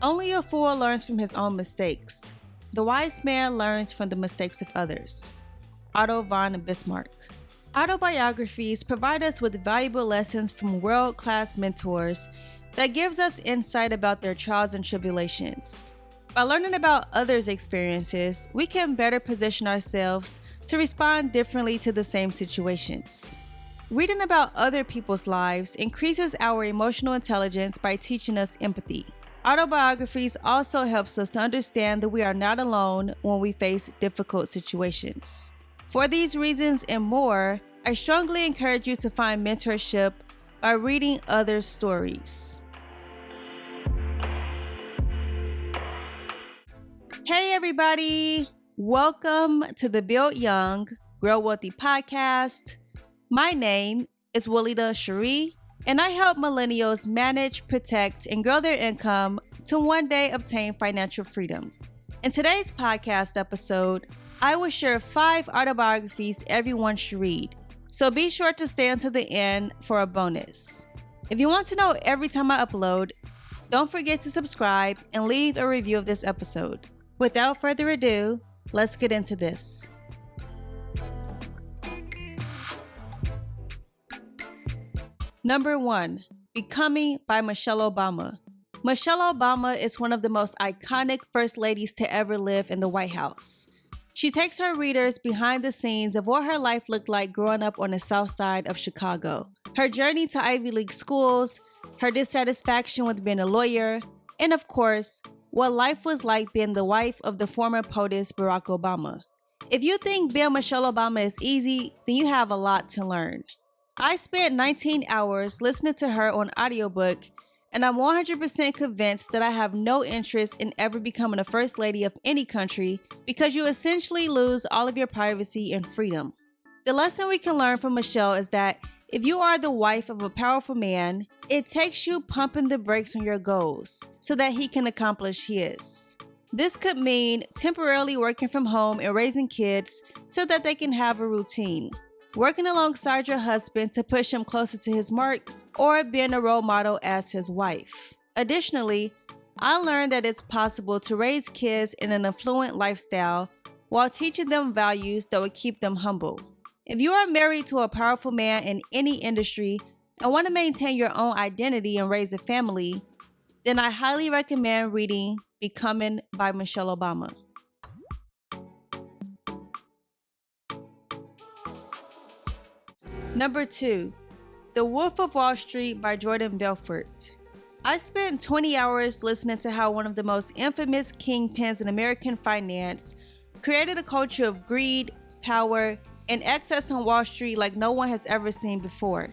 Only a fool learns from his own mistakes. The wise man learns from the mistakes of others. Otto von Bismarck. Autobiographies provide us with valuable lessons from world-class mentors that gives us insight about their trials and tribulations. By learning about others' experiences, we can better position ourselves to respond differently to the same situations. Reading about other people's lives increases our emotional intelligence by teaching us empathy. Autobiographies also helps us to understand that we are not alone when we face difficult situations. For these reasons and more, I strongly encourage you to find mentorship by reading others' stories. Hey everybody! Welcome to the Build Young, Grow Wealthy podcast. My name is Walida Cherie, and I help millennials manage, protect, and grow their income to one day obtain financial freedom. In today's podcast episode, I will share 5 autobiographies everyone should read, so be sure to stay until the end for a bonus. If you want to know every time I upload, don't forget to subscribe and leave a review of this episode. Without further ado, let's get into this. Number 1, Becoming by Michelle Obama. Michelle Obama is one of the most iconic first ladies to ever live in the White House. She takes her readers behind the scenes of what her life looked like growing up on the south side of Chicago, her journey to Ivy League schools, her dissatisfaction with being a lawyer, and of course, what life was like being the wife of the former POTUS Barack Obama. If you think being Michelle Obama is easy, then you have a lot to learn. I spent 19 hours listening to her on audiobook, and I'm 100% convinced that I have no interest in ever becoming a first lady of any country because you essentially lose all of your privacy and freedom. The lesson we can learn from Michelle is that if you are the wife of a powerful man, it takes you pumping the brakes on your goals so that he can accomplish his. This could mean temporarily working from home and raising kids so that they can have a routine, working alongside your husband to push him closer to his mark, or being a role model as his wife. Additionally, I learned that it's possible to raise kids in an affluent lifestyle while teaching them values that would keep them humble. If you are married to a powerful man in any industry and want to maintain your own identity and raise a family, then I highly recommend reading Becoming by Michelle Obama. Number 2, The Wolf of Wall Street by Jordan Belfort. I spent 20 hours listening to how one of the most infamous kingpins in American finance created a culture of greed, power, and excess on Wall Street like no one has ever seen before.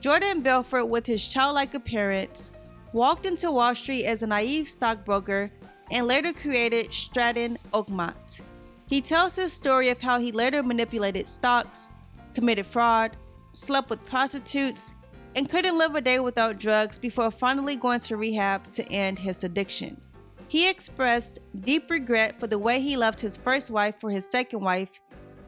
Jordan Belfort, with his childlike appearance, walked into Wall Street as a naive stockbroker and later created Stratton Oakmont. He tells his story of how he later manipulated stocks, committed fraud, slept with prostitutes, and couldn't live a day without drugs before finally going to rehab to end his addiction. He expressed deep regret for the way he left his first wife for his second wife,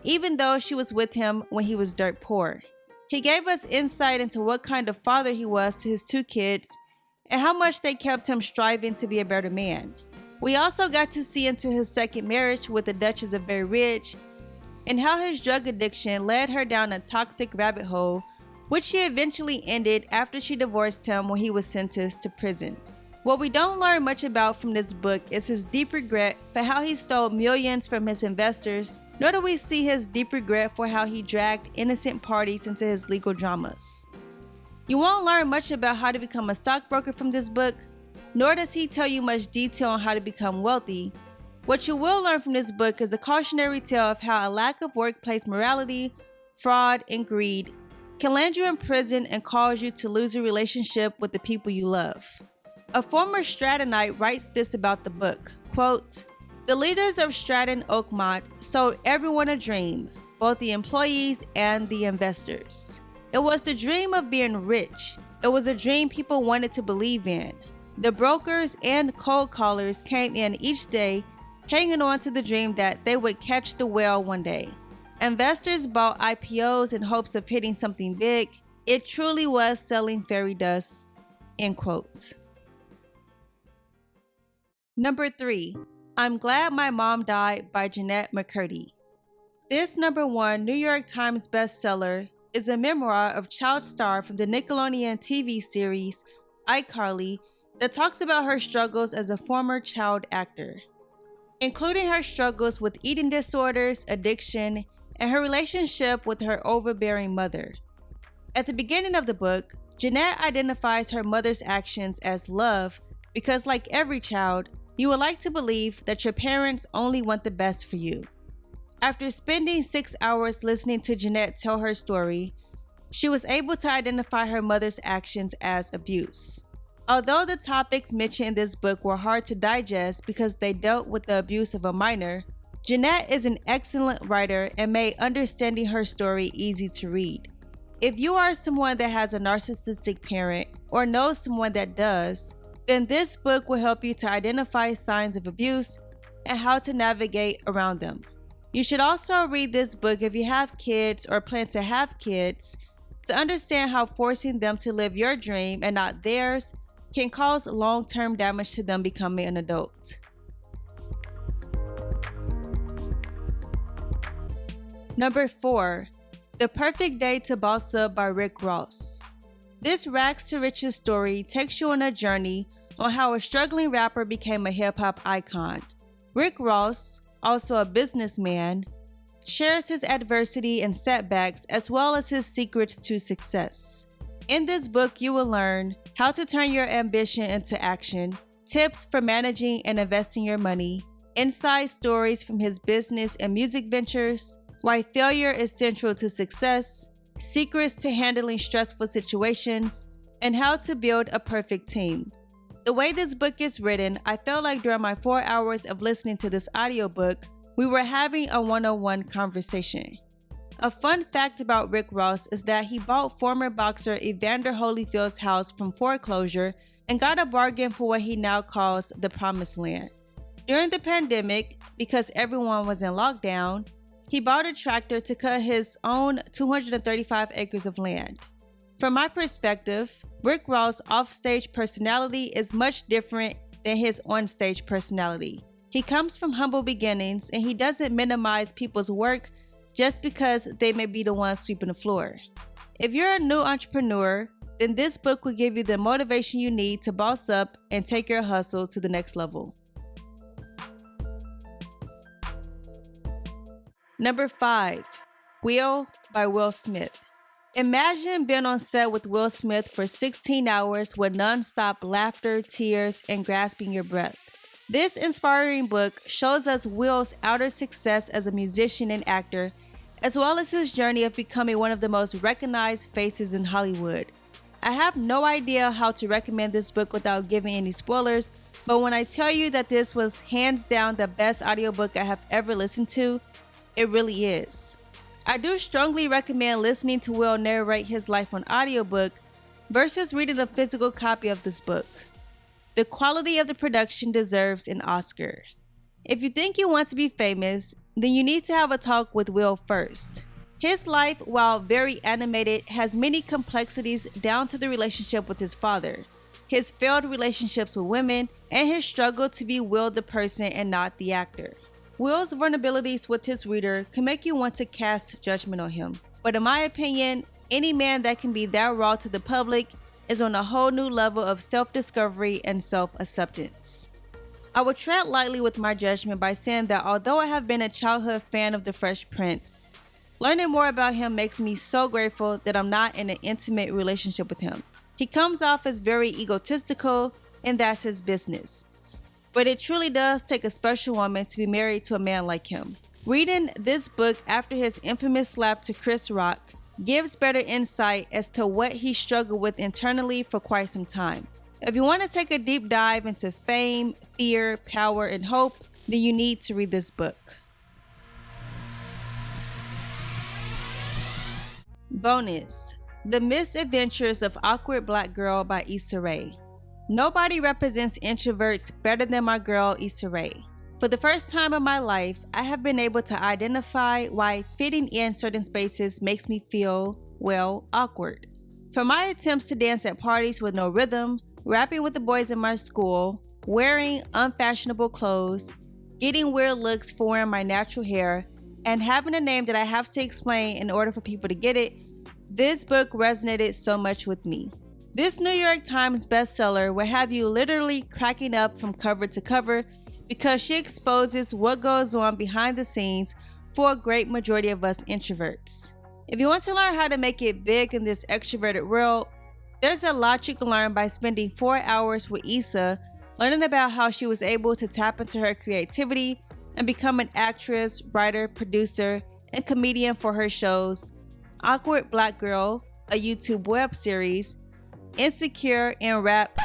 even though she was with him when he was dirt poor. He gave us insight into what kind of father he was to his 2 kids and how much they kept him striving to be a better man. We also got to see into his second marriage with the Duchess of Very Ridge and how his drug addiction led her down a toxic rabbit hole, which she eventually ended after she divorced him when he was sentenced to prison. What we don't learn much about from this book is his deep regret for how he stole millions from his investors, nor do we see his deep regret for how he dragged innocent parties into his legal dramas. You won't learn much about how to become a stockbroker from this book, nor does he tell you much detail on how to become wealthy. What you will learn from this book is a cautionary tale of how a lack of workplace morality, fraud, and greed can land you in prison and cause you to lose a relationship with the people you love. A former Strattonite writes this about the book, quote, "The leaders of Stratton Oakmont sold everyone a dream, both the employees and the investors. It was the dream of being rich. It was a dream people wanted to believe in. The brokers and cold callers came in each day hanging on to the dream that they would catch the whale one day. Investors bought IPOs in hopes of hitting something big. It truly was selling fairy dust." End quote. Number 3, I'm Glad My Mom Died by Jeanette McCurdy. This #1 New York Times bestseller is a memoir of child star from the Nickelodeon TV series iCarly that talks about her struggles as a former child actor, including her struggles with eating disorders, addiction, and her relationship with her overbearing mother. At the beginning of the book, Jeanette identifies her mother's actions as love because, like every child, you would like to believe that your parents only want the best for you. After spending 6 hours listening to Jeanette tell her story, she was able to identify her mother's actions as abuse. Although the topics mentioned in this book were hard to digest because they dealt with the abuse of a minor, Jeanette is an excellent writer and made understanding her story easy to read. If you are someone that has a narcissistic parent or knows someone that does, then this book will help you to identify signs of abuse and how to navigate around them. You should also read this book if you have kids or plan to have kids to understand how forcing them to live your dream and not theirs can cause long-term damage to them becoming an adult. Number 4, The Perfect Day to Boss Up by Rick Ross. This rags to riches story takes you on a journey on how a struggling rapper became a hip-hop icon. Rick Ross, also a businessman, shares his adversity and setbacks as well as his secrets to success. In this book, you will learn how to turn your ambition into action, tips for managing and investing your money, inside stories from his business and music ventures, why failure is central to success, secrets to handling stressful situations, and how to build a perfect team. The way this book is written, I felt like during my 4 hours of listening to this audiobook, we were having a one-on-one conversation. A fun fact about Rick Ross is that he bought former boxer Evander Holyfield's house from foreclosure and got a bargain for what he now calls the Promised Land. During the pandemic, because everyone was in lockdown, he bought a tractor to cut his own 235 acres of land. From my perspective, Rick Ross' offstage personality is much different than his onstage personality. He comes from humble beginnings and he doesn't minimize people's work just because they may be the ones sweeping the floor. If you're a new entrepreneur, then this book will give you the motivation you need to boss up and take your hustle to the next level. Number 5, Will by Will Smith. Imagine being on set with Will Smith for 16 hours with non-stop laughter, tears, and grasping your breath. This inspiring book shows us Will's outer success as a musician and actor, as well as his journey of becoming one of the most recognized faces in Hollywood. I have no idea how to recommend this book without giving any spoilers, but when I tell you that this was hands down the best audiobook I have ever listened to, it really is. I do strongly recommend listening to Will narrate his life on audiobook versus reading a physical copy of this book. The quality of the production deserves an Oscar. If you think you want to be famous, then you need to have a talk with Will first. His life, while very animated, has many complexities down to the relationship with his father, his failed relationships with women, and his struggle to be Will the person and not the actor. Will's vulnerabilities with his reader can make you want to cast judgment on him. But in my opinion, any man that can be that raw to the public is on a whole new level of self-discovery and self-acceptance. I will tread lightly with my judgment by saying that although I have been a childhood fan of The Fresh Prince, learning more about him makes me so grateful that I'm not in an intimate relationship with him. He comes off as very egotistical, and that's his business. But it truly does take a special woman to be married to a man like him. Reading this book after his infamous slap to Chris Rock gives better insight as to what he struggled with internally for quite some time. If you want to take a deep dive into fame, fear, power, and hope, then you need to read this book. Bonus: The Misadventures of Awkward Black Girl by Issa Rae. Nobody represents introverts better than my girl Issa Rae. For the first time in my life, I have been able to identify why fitting in certain spaces makes me feel, well, awkward. From my attempts to dance at parties with no rhythm, rapping with the boys in my school, wearing unfashionable clothes, getting weird looks for wearing my natural hair, and having a name that I have to explain in order for people to get it, this book resonated so much with me. This New York Times bestseller will have you literally cracking up from cover to cover because she exposes what goes on behind the scenes for a great majority of us introverts. If you want to learn how to make it big in this extroverted world, there's a lot you can learn by spending 4 hours with Issa, learning about how she was able to tap into her creativity and become an actress, writer, producer, and comedian for her shows Awkward Black Girl, a YouTube web series, Insecure, and Rap,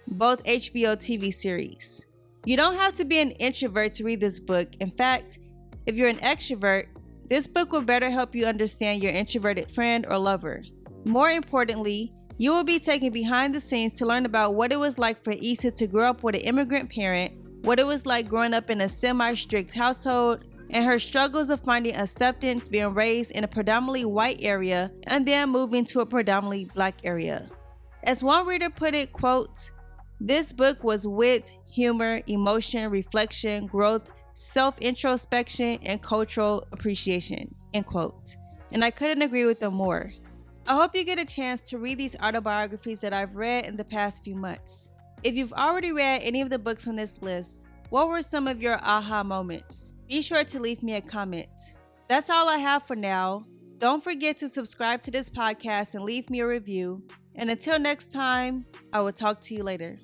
both HBO TV series. You don't have to be an introvert to read this book. In fact, if you're an extrovert, this book will better help you understand your introverted friend or lover. More importantly, you will be taken behind the scenes to learn about what it was like for Issa to grow up with an immigrant parent, what it was like growing up in a semi-strict household, and her struggles of finding acceptance being raised in a predominantly white area and then moving to a predominantly Black area. As one reader put it, quote, "This book was wit, humor, emotion, reflection, growth, self-introspection, and cultural appreciation," end quote. And I couldn't agree with them more. I hope you get a chance to read these autobiographies that I've read in the past few months. If you've already read any of the books on this list, what were some of your aha moments? Be sure to leave me a comment. That's all I have for now. Don't forget to subscribe to this podcast and leave me a review. And until next time, I will talk to you later.